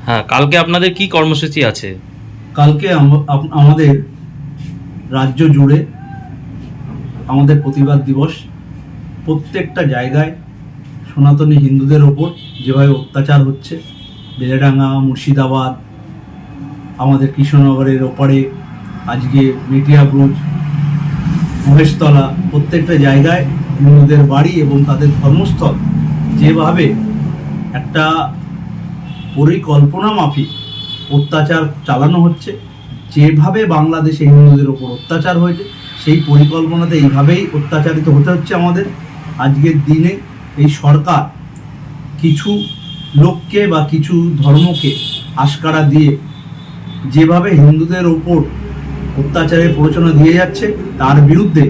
হ্যাঁ, কালকে আপনাদের কি কর্মসূচি আছে? কালকে আমাদের রাজ্য জুড়ে আমাদের প্রতিবাদ দিবস। প্রত্যেকটা জায়গায় সনাতনী হিন্দুদের ওপর যেভাবে অত্যাচার হচ্ছে, বেলেডাঙ্গা, মুর্শিদাবাদ, আমাদের কৃষ্ণনগরের ওপারে আজকে মেটিয়াবুরুজ, মহেশতলা, প্রত্যেকটা জায়গায় হিন্দুদের বাড়ি এবং তাদের ধর্মস্থল যেভাবে একটা পরিকল্পনা মাফিক অত্যাচার চালানো হচ্ছে, যেভাবে বাংলাদেশে হিন্দুদের ওপর অত্যাচার হয়েছে সেই পরিকল্পনাতে এইভাবেই অত্যাচারিত হতে হচ্ছে আমাদের। আজকের দিনে এই সরকার কিছু লোককে বা কিছু ধর্মকে আশকারা দিয়ে যেভাবে হিন্দুদের ওপর অত্যাচারের প্ররোচনা দিয়ে যাচ্ছে, তার বিরুদ্ধে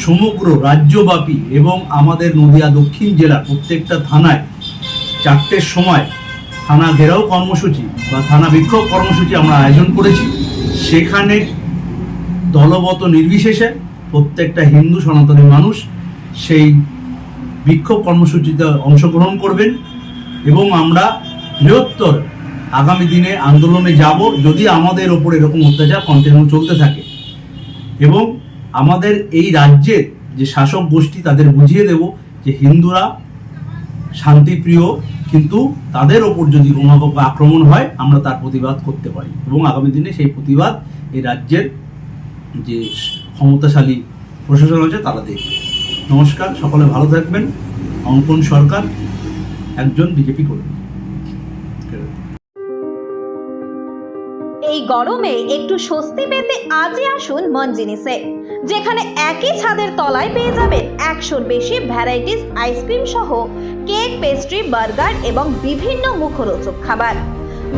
সমগ্র রাজ্যব্যাপী এবং আমাদের নদিয়া দক্ষিণ জেলার প্রত্যেকটা থানায় 4টের সময় থানা ঘেরাও কর্মসূচি বা থানা বিক্ষোভ কর্মসূচি আমরা আয়োজন করেছি। সেখানে দলগত নির্বিশেষে প্রত্যেকটা হিন্দু সনাতনী মানুষ সেই বিক্ষোভ কর্মসূচিতে অংশগ্রহণ করবেন এবং আমরা বৃহত্তর আগামী দিনে আন্দোলনে যাব যদি আমাদের ওপর এরকম অত্যাচার কন্টিনিউ চলতে থাকে। এবং আমাদের এই রাজ্যের যে শাসক গোষ্ঠী তাদের বুঝিয়ে দেব যে হিন্দুরা শান্তিপ্রিয়, কিন্তু তাদের ওপর যদি কোনো আক্রমণ হয় আমরা তার প্রতিবাদ করতে পারি এবং আগামী দিনে সেই প্রতিবাদ এই রাজ্যের যে ক্ষমতাশালী প্রশাসন আছে তারা দেখবে। নমস্কার, সকলে ভালো থাকবেন। অঙ্কন সরকার, একজন বিজেপি কর্মী। এই গরমে একটু স্বস্তি পেতে আজই আসুন মন জিনিসে, যেখানে একই ছাদের তলায় পেয়ে যাবেন 100-র বেশি ভ্যারাইটিস আইসক্রিম সহ কেক, পেস্ট্রি, বার্গার এবং বিভিন্ন মুখরোচক খাবার।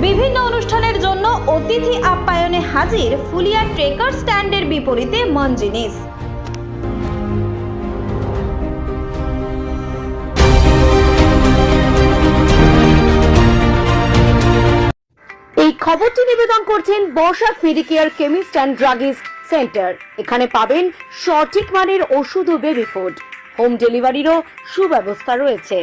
বিভিন্ন অনুষ্ঠানের জন্য অতিথি আপ্যায়নে হাজির ফুলিয়া ট্রেকার স্ট্যান্ডের বিপরীতে মন জিনিস। এই খবরটি নিবেদন করছেন Barsha Medicare chemist and druggist centre. এখানে পাবেন সঠিক মানের ওষুধ ও বেবি ফুড। হোম ডেলিভারিরও সুব্যবস্থা রয়েছে।